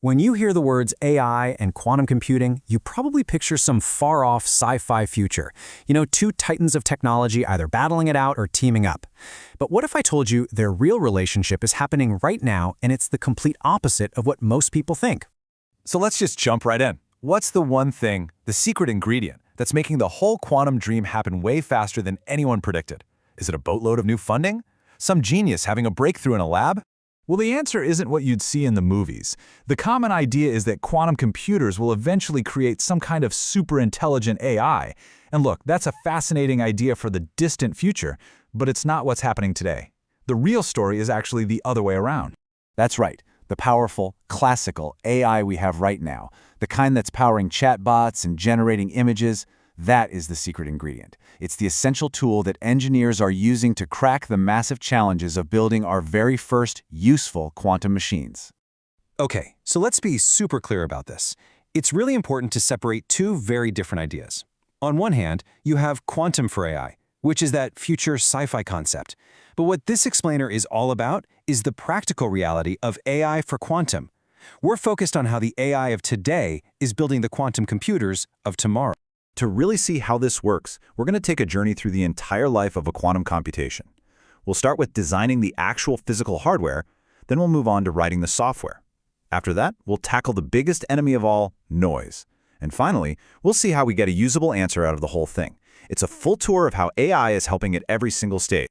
When you hear the words AI and quantum computing, you probably picture some far-off sci-fi future. Two titans of technology either battling it out or teaming up. But what if I told you their real relationship is happening right now and it's the complete opposite of what most people think? So let's just jump right in. What's the one thing, the secret ingredient, that's making the whole quantum dream happen way faster than anyone predicted? Is it a boatload of new funding? Some genius having a breakthrough in a lab? Well, the answer isn't what you'd see in the movies. The common idea is that quantum computers will eventually create some kind of super-intelligent AI. And look, that's a fascinating idea for the distant future, but it's not what's happening today. The real story is actually the other way around. That's right. The powerful, classical AI we have right now, the kind that's powering chatbots and generating images, that is the secret ingredient. It's the essential tool that engineers are using to crack the massive challenges of building our very first useful quantum machines. Okay, so let's be super clear about this. It's really important to separate two very different ideas. On one hand, you have quantum for AI, which is that future sci-fi concept. But what this explainer is all about is the practical reality of AI for quantum. We're focused on how the AI of today is building the quantum computers of tomorrow. To really see how this works, we're going to take a journey through the entire life of a quantum computation. We'll start with designing the actual physical hardware, then we'll move on to writing the software. After that, we'll tackle the biggest enemy of all, noise. And finally, we'll see how we get a usable answer out of the whole thing. It's a full tour of how AI is helping at every single stage.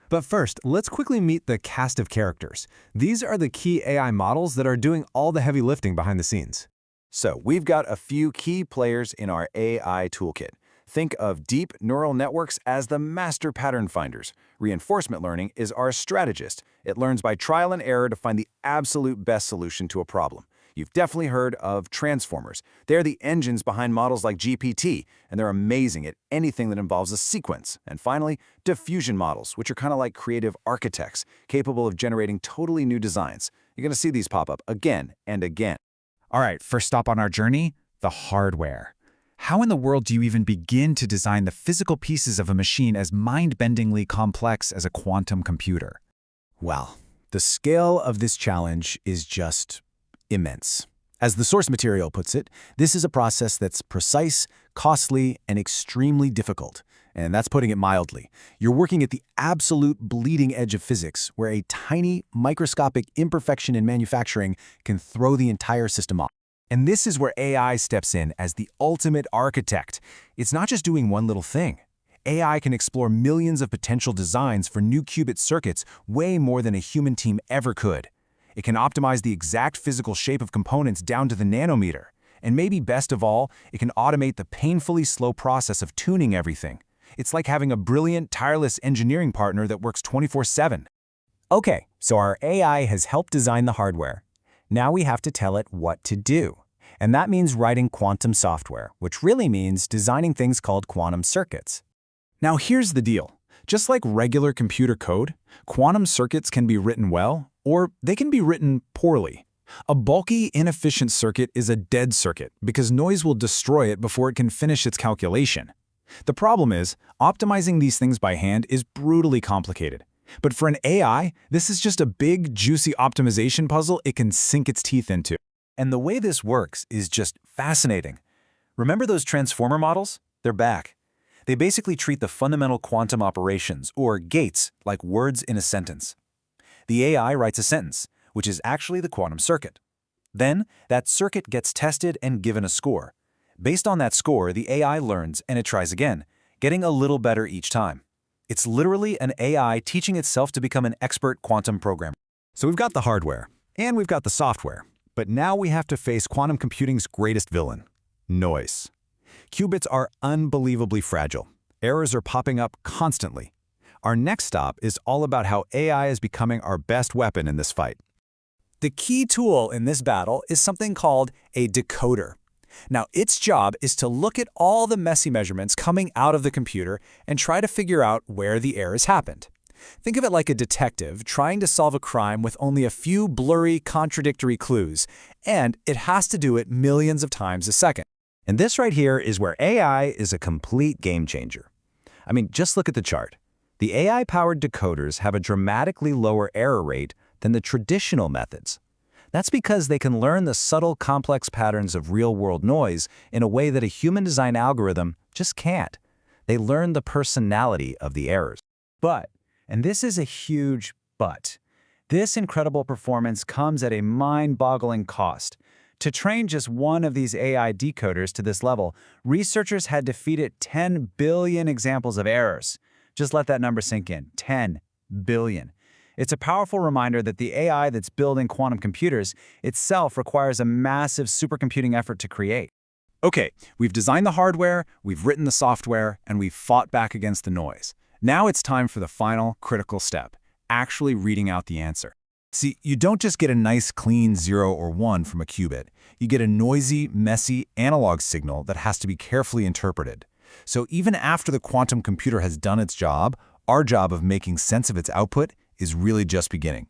But first, let's quickly meet the cast of characters. These are the key AI models that are doing all the heavy lifting behind the scenes. So we've got a few key players in our AI toolkit. Think of deep neural networks as the master pattern finders. Reinforcement learning is our strategist. It learns by trial and error to find the absolute best solution to a problem. You've definitely heard of transformers. They're the engines behind models like GPT, and they're amazing at anything that involves a sequence. And finally, diffusion models, which are kind of like creative architects, capable of generating totally new designs. You're going to see these pop up again and again. All right, first stop on our journey, the hardware. How in the world do you even begin to design the physical pieces of a machine as mind-bendingly complex as a quantum computer? Well, the scale of this challenge is just immense. As the source material puts it, this is a process that's precise, costly, and extremely difficult. And that's putting it mildly. You're working at the absolute bleeding edge of physics, where a tiny, microscopic imperfection in manufacturing can throw the entire system off. And this is where AI steps in as the ultimate architect. It's not just doing one little thing. AI can explore millions of potential designs for new qubit circuits way more than a human team ever could. It can optimize the exact physical shape of components down to the nanometer. And maybe best of all, it can automate the painfully slow process of tuning everything. It's like having a brilliant, tireless engineering partner that works 24/7. Okay, so our AI has helped design the hardware. Now we have to tell it what to do. And that means writing quantum software, which really means designing things called quantum circuits. Now here's the deal. Just like regular computer code, quantum circuits can be written well, or they can be written poorly. A bulky, inefficient circuit is a dead circuit because noise will destroy it before it can finish its calculation. The problem is, optimizing these things by hand is brutally complicated. But for an AI, this is just a big, juicy optimization puzzle it can sink its teeth into. And the way this works is just fascinating. Remember those transformer models? They're back. They basically treat the fundamental quantum operations, or gates, like words in a sentence. The AI writes a sentence, which is actually the quantum circuit. Then, that circuit gets tested and given a score. Based on that score, the AI learns and it tries again, getting a little better each time. It's literally an AI teaching itself to become an expert quantum programmer. So we've got the hardware, and we've got the software. But now we have to face quantum computing's greatest villain, noise. Qubits are unbelievably fragile. Errors are popping up constantly. Our next stop is all about how AI is becoming our best weapon in this fight. The key tool in this battle is something called a decoder. Now, its job is to look at all the messy measurements coming out of the computer and try to figure out where the errors happened. Think of it like a detective trying to solve a crime with only a few blurry, contradictory clues, and it has to do it millions of times a second. And this right here is where AI is a complete game changer. I mean, just look at the chart. The AI-powered decoders have a dramatically lower error rate than the traditional methods. That's because they can learn the subtle, complex patterns of real-world noise in a way that a human-designed algorithm just can't. They learn the personality of the errors. But, and this is a huge but, this incredible performance comes at a mind-boggling cost. To train just one of these AI decoders to this level, researchers had to feed it 10 billion examples of errors. Just let that number sink in, 10 billion. It's a powerful reminder that the AI that's building quantum computers itself requires a massive supercomputing effort to create. Okay, we've designed the hardware, we've written the software, and we've fought back against the noise. Now it's time for the final, critical step, actually reading out the answer. See, you don't just get a nice, clean 0 or 1 from a qubit. You get a noisy, messy, analog signal that has to be carefully interpreted. So even after the quantum computer has done its job, our job of making sense of its output is really just beginning.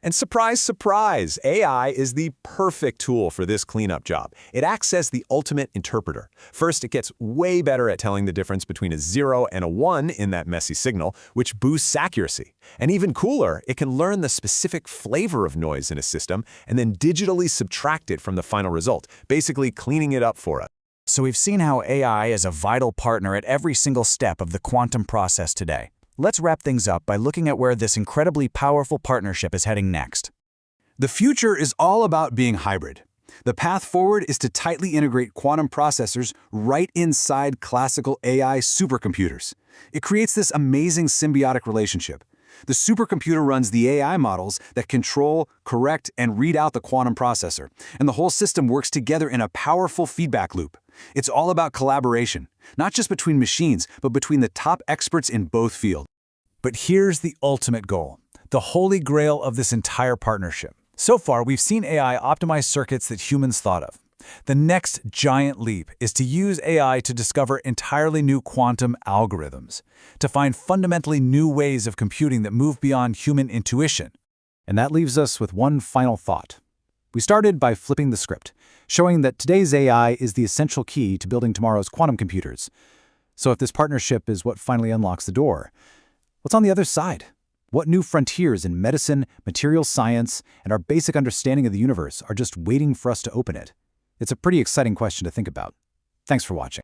And surprise, surprise, AI is the perfect tool for this cleanup job. It acts as the ultimate interpreter. First, it gets way better at telling the difference between a 0 and a 1 in that messy signal, which boosts accuracy. And even cooler, it can learn the specific flavor of noise in a system and then digitally subtract it from the final result, basically cleaning it up for us. So we've seen how AI is a vital partner at every single step of the quantum process today. Let's wrap things up by looking at where this incredibly powerful partnership is heading next. The future is all about being hybrid. The path forward is to tightly integrate quantum processors right inside classical AI supercomputers. It creates this amazing symbiotic relationship. The supercomputer runs the AI models that control, correct, and read out the quantum processor, and the whole system works together in a powerful feedback loop. It's all about collaboration, not just between machines, but between the top experts in both fields. But here's the ultimate goal, the holy grail of this entire partnership. So far, we've seen AI optimize circuits that humans thought of. The next giant leap is to use AI to discover entirely new quantum algorithms, to find fundamentally new ways of computing that move beyond human intuition. And that leaves us with one final thought. We started by flipping the script, showing that today's AI is the essential key to building tomorrow's quantum computers. So if this partnership is what finally unlocks the door, what's on the other side? What new frontiers in medicine, materials science, and our basic understanding of the universe are just waiting for us to open it? It's a pretty exciting question to think about. Thanks for watching.